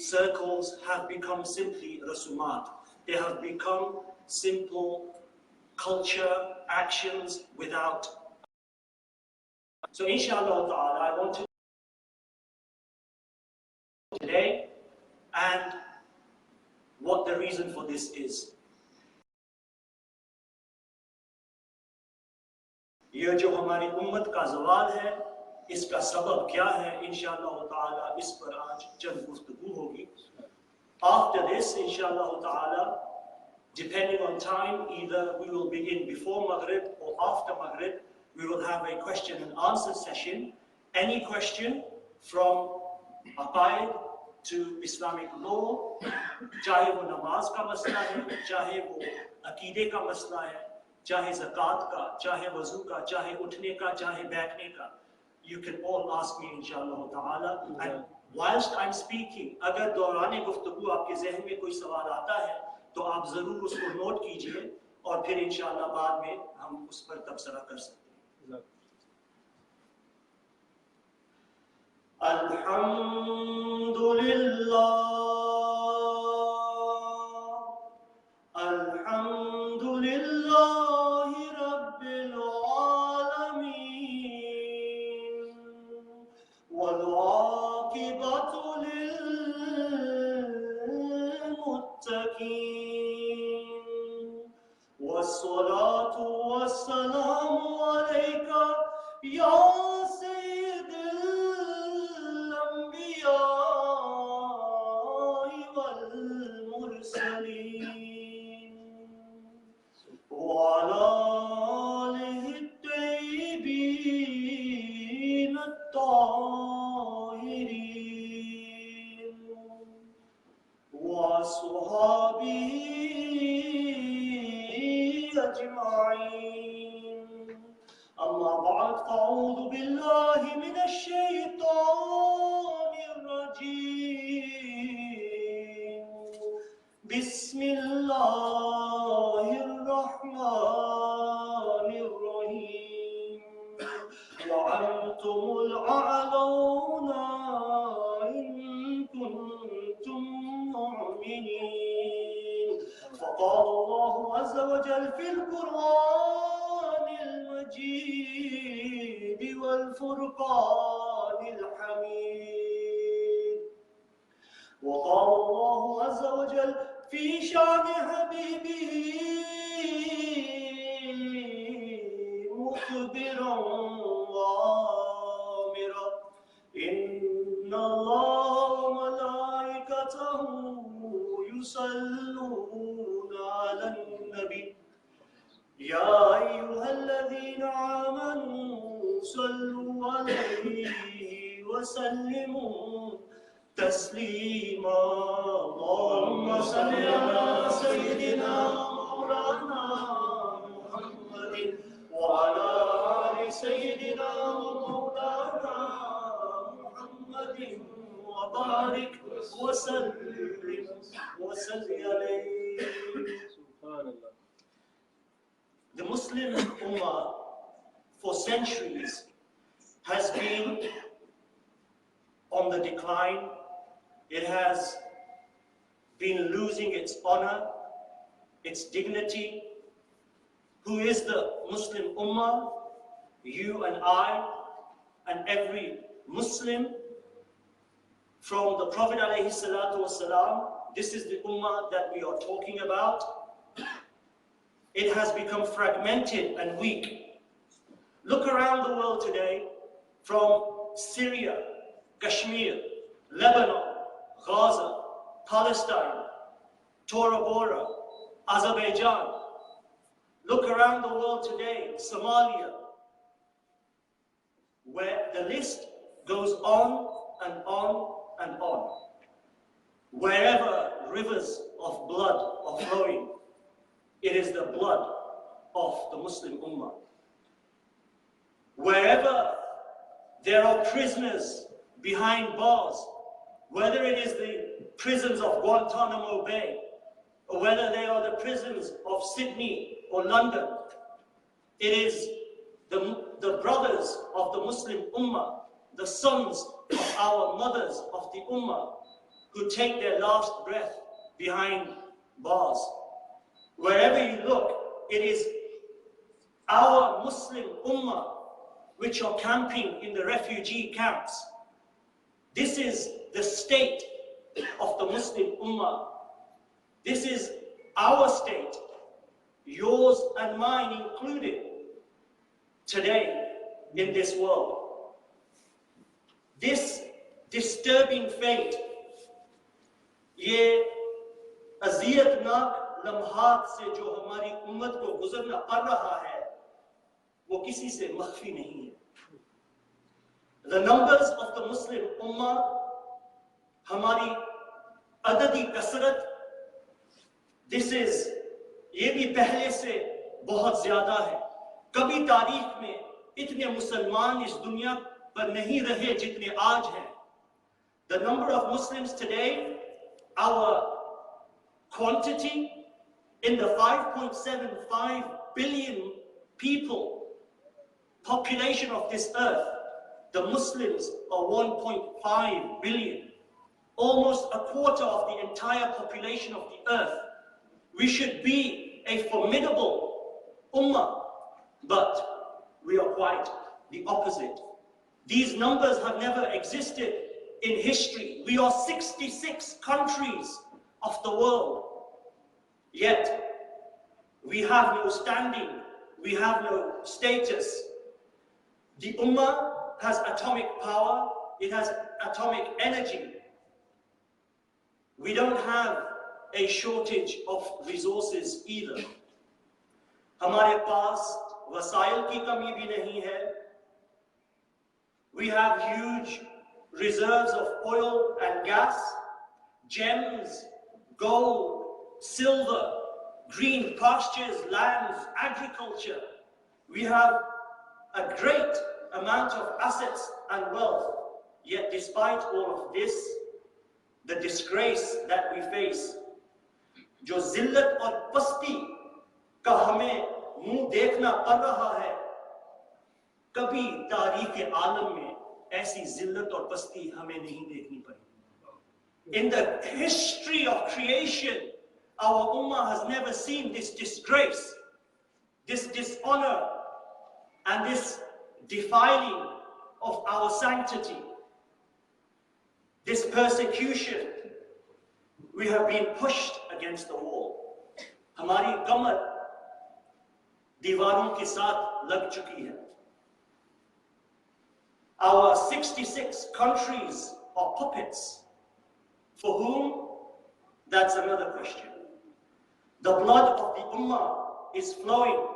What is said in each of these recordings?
circles have become simply rasumat. They have become simple culture, actions without. So inshallah ta'ala, I want to today and what the reason for this is. ये जो हमारी उम्मत का ज़वाल है, इसका सबब क्या है, इंशाअल्लाह ताला इस पर आज चंद गुफ्तगू होगी. After this, inshallah ta'ala, depending on time, either we will begin before Maghrib or after Maghrib, we will have a question and answer session. Any question from aqaid to Islamic law, चाहे वो नमाज का मसला है, चाहे वो अकीदे का मसला है, चाहे ज़कात का, चाहे वज़ू का, चाहे उठने का, चाहे बैठने का, you can all ask me inshallah ta'ala. And whilst I'm speaking, अगर दौराने गुफ्तगू आपके ज़हन में कोई सवाल आता है तो आप ज़रूर उसको नोट कीजिए और फिर इंशाल्लाह बाद में हम उस पर तबसरा कर सकते हैं. अल्हम्दुलिल्लाह, अल्हम्दुलिल्लाहि रब्बिल आलमीन वल आक़िबतु लिल मुत्तक़ीन वस्सलातु वस्सलामु अलैका या सय्यिदल अंबिया वल मुरसलीन वअला आलिहि त्तय्यिबीन अत्ताहिरीन वअस्हाबिही अजमईन. अम्मा बाद फ़अऊज़ु बिल्लाहि मिनश शैतानिर रजीम. बिस्मिल्लाहिर रहमानिर रहीम. वअंतुमुल अअलौना इन कुंतुम मुमिनीन. फ़क़ाल अल्लाहु अज़्ज़ा व जल फ़िल क़ुरआनिल मजीद वल फ़ुरक़ानिल हमीद. वक़ाल अल्लाहु अज़्ज़ा व जल फ़ी शान हबीबिही मुख़बिरन व आमिरा. इन्नल्लाहा व मलाइकतहु युसल्लूना अलन नबी या अय्युहल्लज़ीना आमनू सल्लू अलैहि व सल्लिमू तस्लीमा. अल्लाहुम्मा सल्लि अला सय्यिदिना मौलाना मुहम्मदिन व अला आलि सय्यिदिना मौलाना मुहम्मदिन व बारिक व सल्लिम व सल्लि अलैहि. सुभानअल्लाह. The Muslim Ummah for centuries has been on the decline. It has been losing its honor, its dignity. Who is the Muslim Ummah? You and I and every Muslim from the Prophet ﷺ. This is the Ummah that we are talking about. It has become fragmented and weak. Look around the world today, from Syria, Kashmir, Lebanon, Gaza, Palestine, Tora Bora, Azerbaijan. Look around the world today, Somalia, where the list goes on and on and on. Wherever rivers of blood are flowing, it is the blood of the Muslim Ummah. Wherever there are prisoners behind bars, whether it is the prisons of Guantanamo Bay, or whether they are the prisons of Sydney or London, it is the brothers of the Muslim Ummah, the sons of our mothers of the Ummah, who take their last breath behind bars. Wherever you look, it is our Muslim Ummah which are camping in the refugee camps. This is the state of the Muslim Ummah. This is our state, yours and mine included, today in this world. This disturbing fate, ये अज़ियतनाक लम्हात से जो हमारी उम्मत को गुजरना पड़ रहा है, वो किसी से मख्फी नहीं है. The numbers of the Muslim Ummah, हमारी अददी कसरत, this is, ये भी पहले से बहुत ज्यादा है. कभी तारीख में इतने मुसलमान इस दुनिया पर नहीं रहे जितने आज हैं. The number of Muslims today, our quantity in the 5.75 billion people population of this earth, the Muslims are 1.5 billion, almost a quarter of the entire population of the earth. We should be a formidable ummah, but we are quite the opposite. These numbers have never existed in history. We are 66 countries of the world, yet we have no standing, we have no status. The ummah has atomic power, it has atomic energy. We don't have a shortage of resources either. हमारे पास वसाइल की कमी भी नहीं है. We have huge reserves of oil and gas, gems, gold, silver, green pastures, lands, agriculture. We have a great amount of assets and wealth. Yet despite all of this, the disgrace that we face, जो जिल्लत और पस्ती का हमें मुंह देखना पड़ रहा है, कभी तारीख आलम में ऐसी जिल्लत और पस्ती हमें नहीं देखनी पड़ी. In the history of creation, our ummah has never seen this disgrace, this dishonor, and this defiling of our sanctity, this persecution. We have been pushed against the wall. हमारी कमर दीवारों के साथ लग चुकी है. Our 66 countries are puppets. For whom? That's another question. The blood of the ummah is flowing.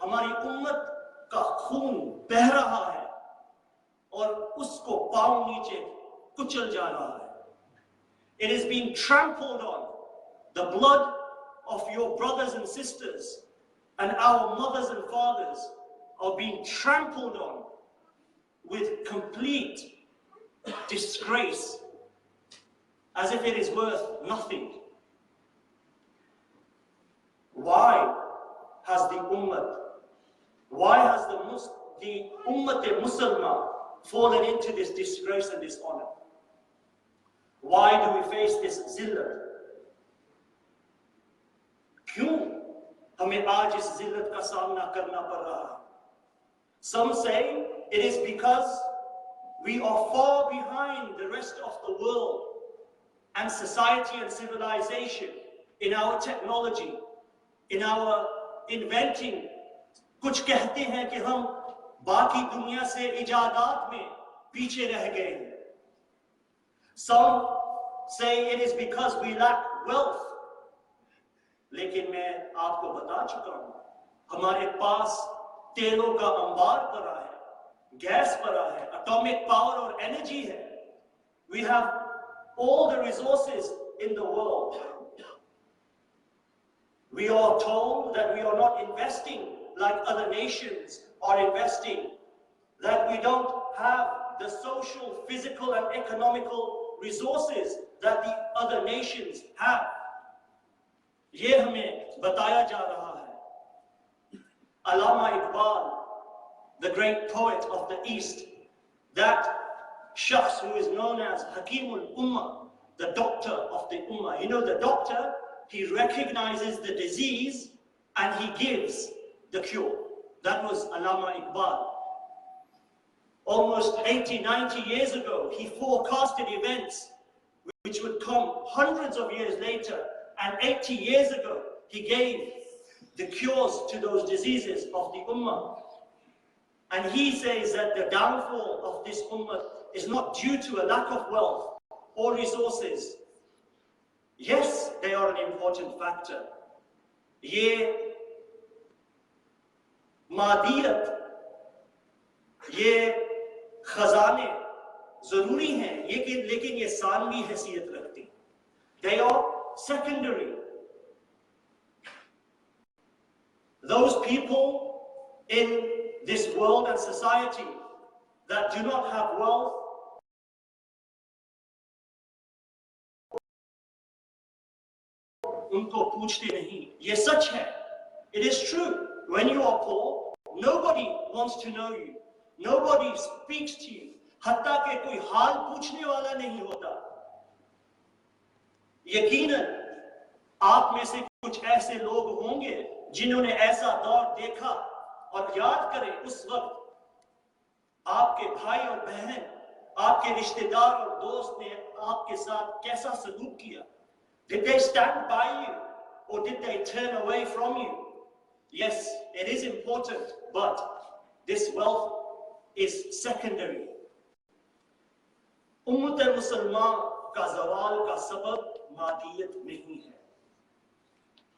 हमारी उम्मत का खून बह रहा है और उसको पांव नीचे कुचल जा रहा है. It is being trampled on. The blood of your brothers and sisters and our mothers and fathers are being trampled on with complete disgrace, as if it is worth nothing. Why has the ummah, why has the Muslimah fallen into this disgrace and dishonor? Why do we face this zillat? क्यों हमें आज इस जिल्लत का सामना करना पड़ रहा है? Some say it is because we are far behind the rest of the world and society and civilization in our technology, in our inventing. कुछ कहते हैं कि हम बाकी दुनिया से इजादात में पीछे रह गए हैं. Some say it is because we lack wealth. लेकिन मैं आपको बता चुका हूं, हमारे पास तेलों का अंबार पड़ा है, गैस पड़ा है, atomic power और energy है. We have all the resources in the world. We are told that we are not investing like other nations are investing, that we don't have the social, physical and economical resources that the other nations have. ये हमें बताया जा रहा है. Allama Iqbal, the great poet of the East, that shakhs who is known as Hakimul Ummah, the doctor of the ummah. You know, the doctor, he recognizes the disease and he gives the cure. That was Allama Iqbal. Almost 80, 90 years ago, he forecasted events which would come hundreds of years later. And 80 years ago, he gave the cures to those diseases of the ummah. And he says that the downfall of this ummah is not due to a lack of wealth or resources. Yes, they are an important factor. ये मादियत, ये खजाने जरूरी हैं, लेकिन ये सानवी हैसियत रखती. They are secondary. Those people in this world and society that do not have wealth, उनको पूछते नहीं. ये सच है. It is true. When you are poor, nobody wants to know you. Nobody speaks to you. हत्ता के कोई हाल पूछने वाला नहीं होता. यकीनन आप में से कुछ ऐसे लोग होंगे जिन्होंने ऐसा दौर देखा और याद करें उस वक्त आपके भाई और बहन, आपके रिश्तेदार और दोस्त ने आपके साथ कैसा सलूक किया. Did they stand by you or did they turn away from you? Yes, it is important, but this wealth is secondary. उम्मत मुसलमान का ज़वाल का सबब मादियत नहीं है.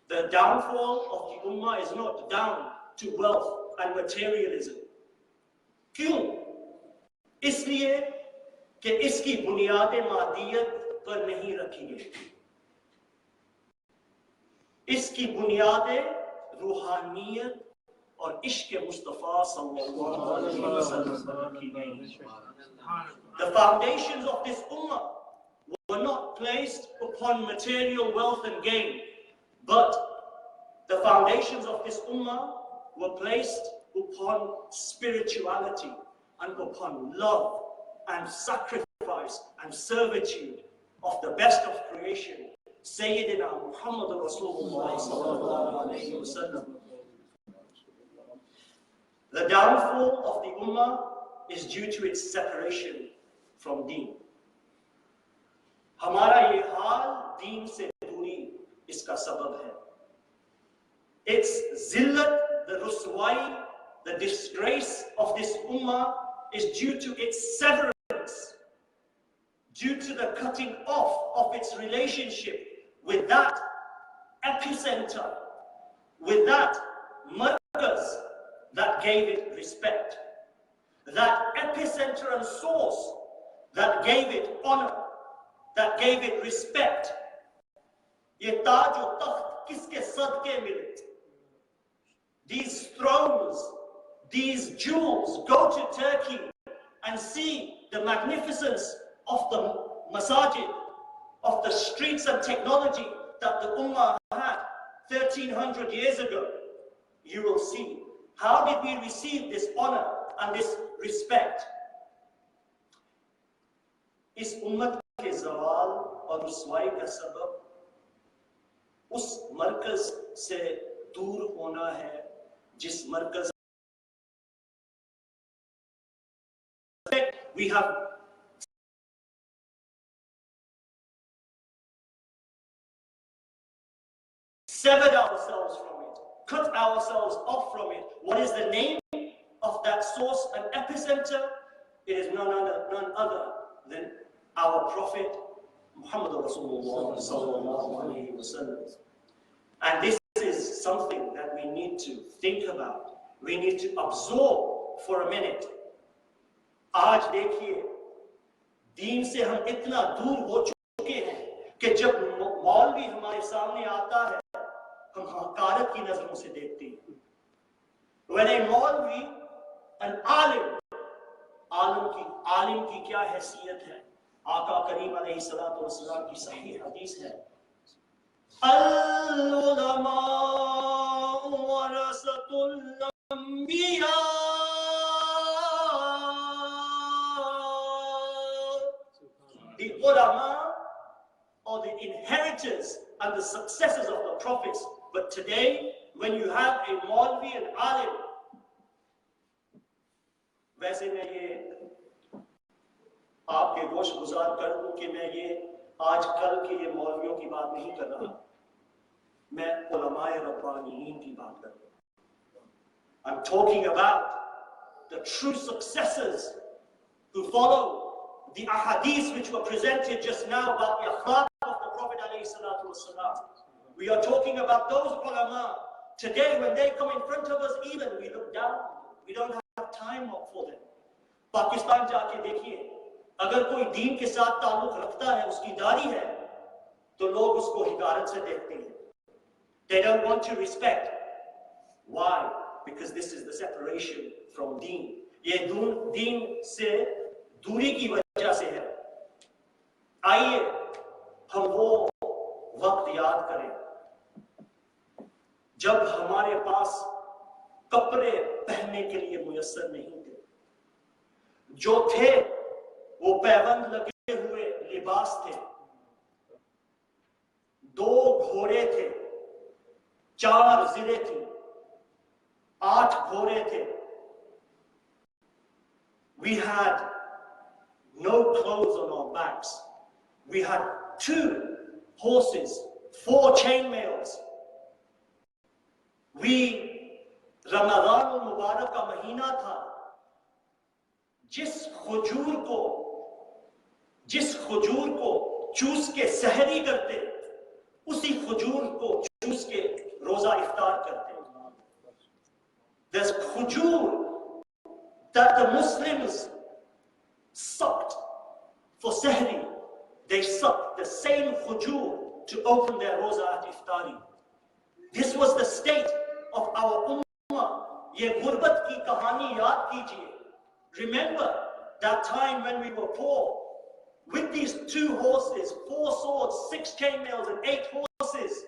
The downfall of the ummah is not down to wealth and materialism. क्यों? इसलिए कि इसकी बुनियादें मादियत पर नहीं रखी गई. इसकी बुनियादें रूहानियत और इश्क मुस्तफा सल्लल्लाहु अलैहि वसल्लम पर रखी गई. The foundations of this ummah were not placed upon material wealth and gain, but the foundations of this ummah were placed upon spirituality and upon love and sacrifice and servitude of the best of creation, Sayyidina Muhammad Rasulullah sallallahu alayhi wa sallam. The downfall of the ummah is due to its separation from deen. हमारा ये हाल दीन से दूरी इसका सबब है. Its zillat, the ruswai, the disgrace of this ummah is due to its severance, due to the cutting off of its relationship with that epicenter, with that markaz that gave it respect, that epicenter and source that gave it honor, that gave it respect. ये ताज और तख्त किसके सदके मिले? These thrones, these jewels. Go to Turkey and see the magnificence of the masjid, of the streets and technology that the ummah had 1300 years ago. You will see. How did we receive this honor and this respect? इस उम्मत के ज़वाल और रुसवाई का सबब उस मरकज से दूर होना है जिस मरकज we have severed ourselves from it, cut ourselves off from it. What is the name of that source and epicenter? It is none other than our Prophet Muhammad Rasulullah sallallahu alaihi wasallam. And this is something that we need to think about. We need to absorb for a minute. आज देखिए, दीन से हम इतना दूर हो चुके हैं कि जब मौलवी हमारे सामने आता है, हम हकारत की नजरों से देखते हैं. When a मौलवी, an आलिम की क्या हैसियत है? आका करीम अलैहिस्सलातु वस्सलाम की सही हदीस है, अल-उलमा वरसतुल अंबिया. The ulama inheritors and the successors of the prophets. But today, when you have a Maulvi and Alim, वैसे मैं ये आपके गोश गुजार कर दूं कि मैं ये आज कल के ये मौलवियों की बात नहीं कर रहा, मैं उलमाए रब्बानियीन की बात कर रहा हूं. I'm talking about the true successors who follow the ahadith which were presented just now about the akhlaq of the Prophet alayhi salatu wasalam. We are talking about those ulama. Today when they come in front of us, even we look down, we don't have time for them. Pakistan जाके देखिए, अगर कोई दीन के साथ ताल्लुक रखता है, उसकी दाढ़ी है, तो लोग उसको हिकारत से देखते हैं. They don't want to respect. Why? Because this is the separation from deen. ये दीन से दूरी की वजह से है. आइए हम वो वक्त याद करें जब हमारे पास कपड़े पहनने के लिए मुयस्सर नहीं थे. जो थे वो पैबंद लगे हुए लिबास थे. 2 घोड़े थे, 4 जिले थी, 8 घोड़े थे. We had no clothes on our backs. We had 2 horses, 4 chainmails. Ramzan मुबारक का महीना था. जिस खजूर को चूस के सहरी करते, उसी खजूर को चूस के रोजा इफ्तार करते. There's khujur that the Muslims sucked for sahri. They sucked the same khujur to open their roza at iftari. This was the state of our ummah. Ye gurbat ki kahani yaad kijiye. Remember that time when we were poor, with these 2 horses, 4 swords, 6 chainmails and 8 horses.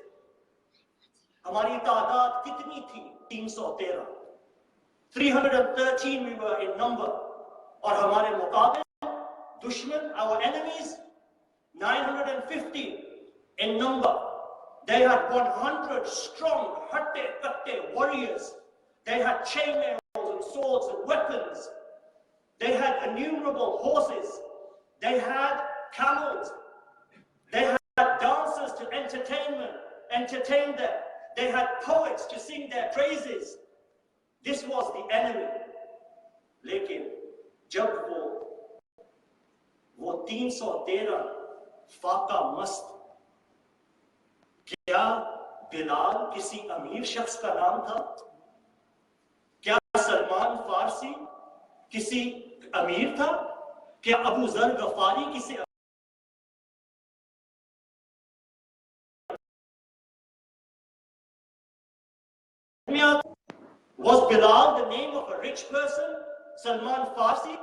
Hamari taadaad kitni thi? 313. 313 we were in number. Aur hamare muqabil, dushman, our enemies, 950 in number. They had 100 strong, hatte warriors. They had chainmails and swords and weapons. They had innumerable horses. They had camels. They had dancers to entertain them. They had poets to sing their praises. This was the enemy. लेकिन जब वो 313 फाका मस्त, क्या बिलाल किसी अमीर शख्स का नाम था? क्या सलमान फारसी किसी अमीर था? क्या अबू जर गफारी किसी Was Bilal the name of a rich person? Salman Farsi?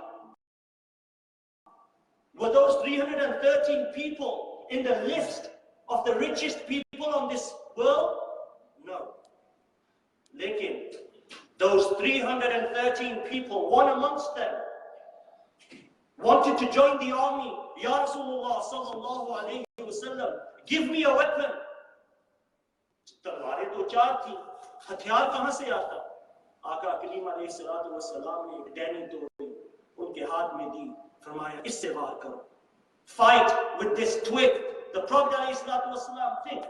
Were those 313 people in the list of the richest people on this world? No. Lekin, those 313 people, one amongst them, wanted to join the army. Ya Rasulullah sallallahu alayhi wa sallam, give me a weapon. तलवारें तो 4 थी, हथियार कहां से आता? आका करीम अलैहिस्सलातु वस्सलाम ने एक टहनी तोड़ी, उनके हाथ में दी, फरमाया इससे वार करो. Fight with this twig. The Prophet अलैहिस्सलातु वस्सलाम think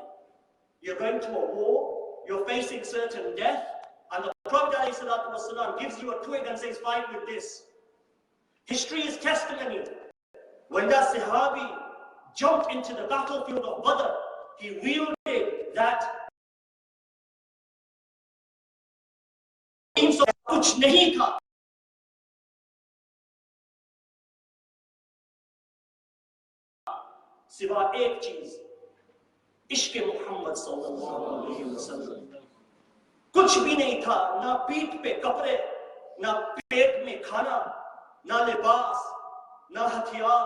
you're going to a war, you're facing certain death, and the Prophet अलैहिस्सलातु वस्सलाम gives you a twig and says fight with this. History is testimony. When that Sahabi jumped into the battlefield of Badr, he wielded that कुछ नहीं था. सिवा एक चीज, इश्क मोहम्मद सल्लल्लाहु अलैहि वसल्लम. कुछ भी नहीं था, ना पीठ पे कपड़े, ना पेट में खाना, ना लिबास, ना हथियार,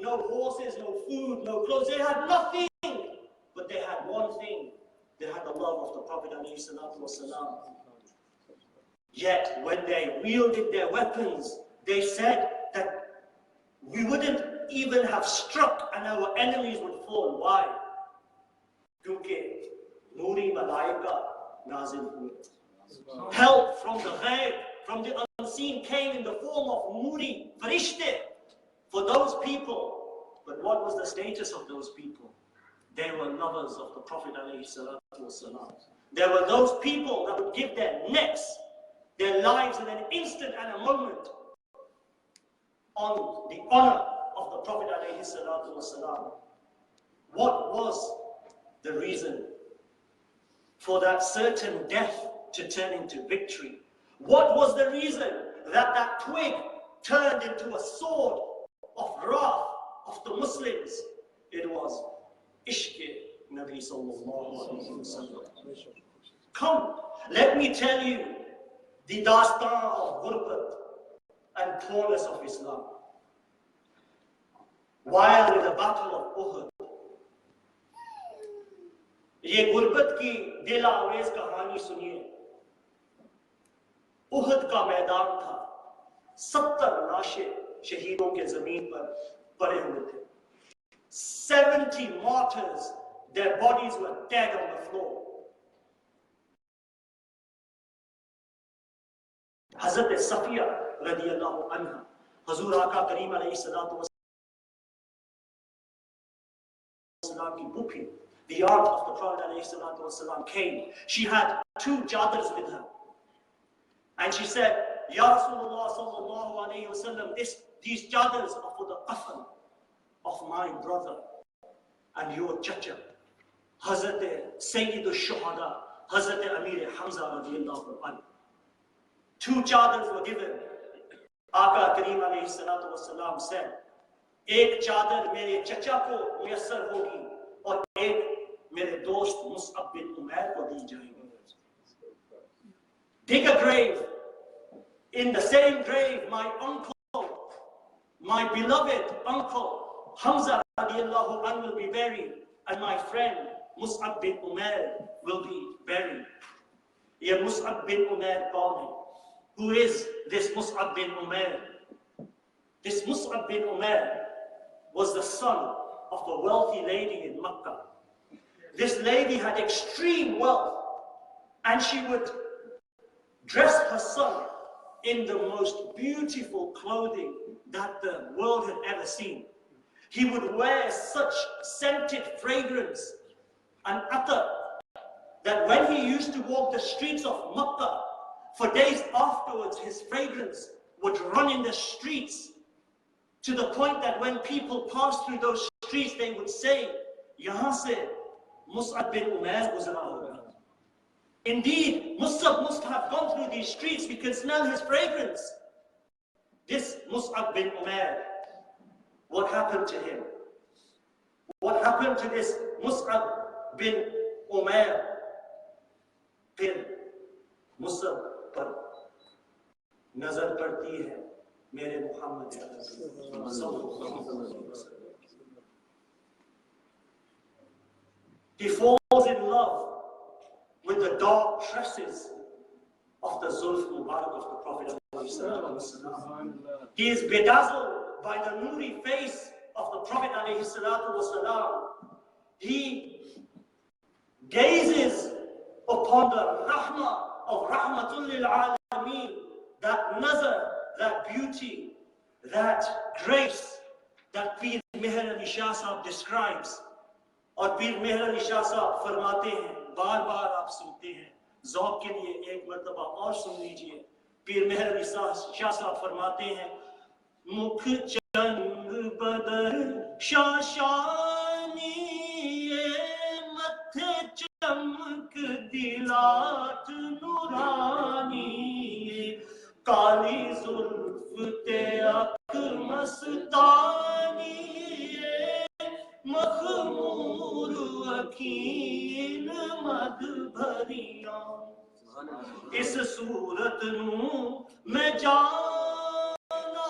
no horses, no food, no clothes. They had nothing, but they had one thing. They had the love of the Prophet alayhi salatu wasalam. Yet when they wielded their weapons, they said that we wouldn't even have struck and our enemies would fall. Why? malaika nazil hui. Help from the ghaib, from the unseen came in the form of nuri, farishte, for those people. But what was the status of those people? They were lovers of the Prophet ﷺ. There were those people that would give their necks, their lives in an instant and a moment on the honor of the Prophet ﷺ. What was the reason for that certain death to turn into victory? What was the reason that that twig turned into a sword of wrath of the Muslims? It was Ishq Nabi sallallahu alayhi wa sallam. Come, let me tell you the dastan of ghurbat and poorness of Islam. While in the battle of Uhud, ये गुर्बत की दिल आवेज कहानी सुनिए। उहद का मैदान था, 70 लाशें शहीदों के जमीन पर पड़े हुए थे। 70 martyrs, their bodies were dead on the floor. Hazrat Safiya radiyallahu anha, Hazur Aka Kareem alayhi salatu wasalam ki buphi, the aunt of the Prophet alayhi salatu wasalam, came. She had 2 chadars with her. And she said, Ya Rasulullah sallallahu alayhi wasallam, these chadars are for the kafan of my brother and your chacha, Hazrat Sayyid al-Shuhada, Hazrat Amir Hamza radiyallahu anhu. 2 chadars were given. Aka Kareem alayhi salatu wasalam said, एक चादर मेरे चचा को मुयस्सर होगी और एक मेरे दोस्त मुसअब बिन उमैर को दी जाएगी. Dig a grave. In the same grave, my uncle, my beloved uncle Hamza radiallahu anhu will be buried, and my friend Mus'ab bin Umair will be buried. Ye Mus'ab bin Umair kaun hai? Who is this Mus'ab bin Umair? This Mus'ab bin Umair was the son of a wealthy lady in Makkah. This lady had extreme wealth, and she would dress her son in the most beautiful clothing that the world had ever seen. He would wear such scented fragrance and attar that when he used to walk the streets of Makkah, for days afterwards his fragrance would run in the streets, to the point that when people passed through those streets, they would say, Yahan se Mus'ab bin Umair guzra hoga. Indeed, Mus'ab must have gone through these streets, we can smell his fragrance. This Mus'ab bin Umair, what happened to him? What happened to this Mus'ab bin Umair? Phir Mus'ab par nazar padti hai mere Muhammad sallallahu alaihi wasallam. He falls in love with the dark tresses of the Zulf Mubarak of the Prophet. He is bedazzled by the nuri face of the Prophet. He gazes upon the rahmah of Rahmatul lil Alameen, that nazar, that beauty, that grace that Pir Meher Ali Shah Sahab describes. और पीर मेहर अली शाह साहब फरमाते हैं, बार बार आप सुनते हैं, ज़ौक़ के लिए एक मर्तबा और सुन लीजिए. पीर मेहर अली शाह साहब फरमाते हैं, मुख चंग बदर शाशानी मथे चमक दिलाट नूरानी काली जुल्फ ते अख मस्तानी मखमूर अकीन मद भरिया इस सूरत नू मैं जाना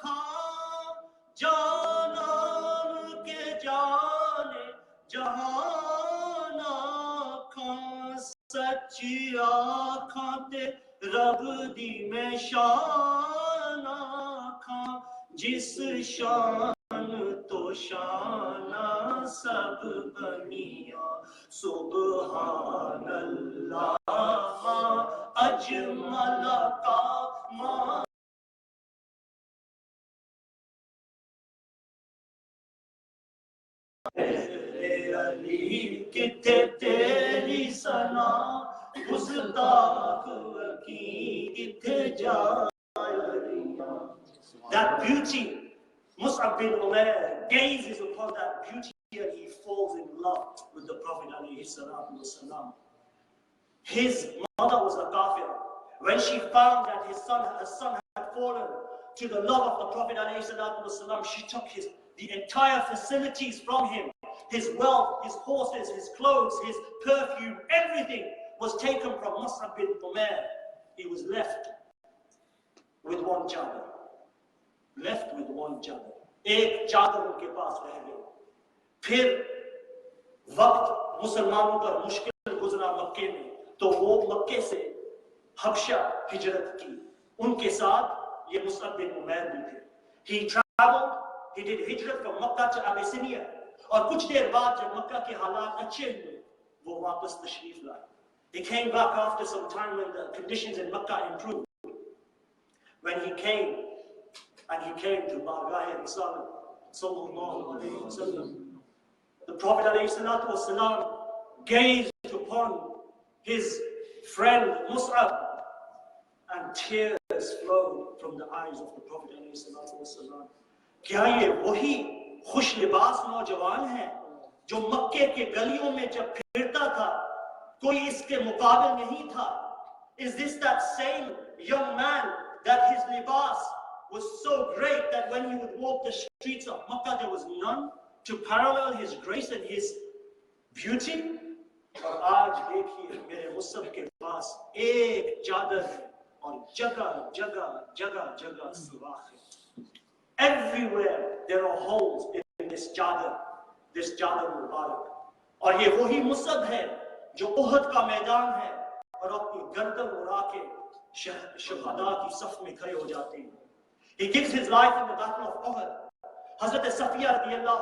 खां जानान के जाने जहाना खां सच्ची आखां ते रब दी मैं शाना खां जिस शान तो शाना सब बनिया सुब्हानल्लाह अजमल का अली किथे तेरी सना गुस्ताख की किथे जाए। That beauty, Mus'ab bin Umair gazes upon that beauty and he falls in love with the Prophet alayhi salatu wasalam. His mother was a kafir. When she found that his son had fallen to the love of the Prophet alayhi salatu wasalam, she took the entire facilities from him. His wealth, his horses, his clothes, his perfume, everything was taken from Mus'ab bin Umair. He was left with one chadar. Left with one chadar. एक चादर उनके पास रह गई। फिर वक्त मुसलमानों पर मुश्किल गुजरा मक्के में, तो वो मक्के से हबशा हिजरत की। उनके साथ ये मुसअब बिन उमैर भी थे। He traveled, he did hijrat from Makkah to Abyssinia, और कुछ देर बाद जब मक्का के हालात अच्छे हुए, वो वापस तशरीफ लाए। He came back after some time when the conditions in Makkah improved. When he came to Bargah Risalah, sallallahu alayhi wa sallam, the Prophet alayhi salatu wasalam gazed upon his friend Mus'ab, and tears flowed from the eyes of the Prophet alayhi salatu wasalam. क्या ये वही खुश लिबास नौजवान है जो मक्के के गलियों में जब फिरता था कोई इसके मुकाबिल नहीं था? Is this that same young man that his libas was so great that when he would walk the streets of Makkah there was none to parallel his grace and his beauty? और आज देखिए मेरे Musab के पास एक चादर है और जगह जगह जगह जगह सुराख है। Everywhere there are holes in this chadar मुबारक। और ये वही मुसअब है जो उहद का मैदान है और अपनी गर्दन उड़ा के शहादा की सफ में खड़े हो जाते हैं। He gives his life in the battle of Uhud. Hazrat Safiya radiyallahu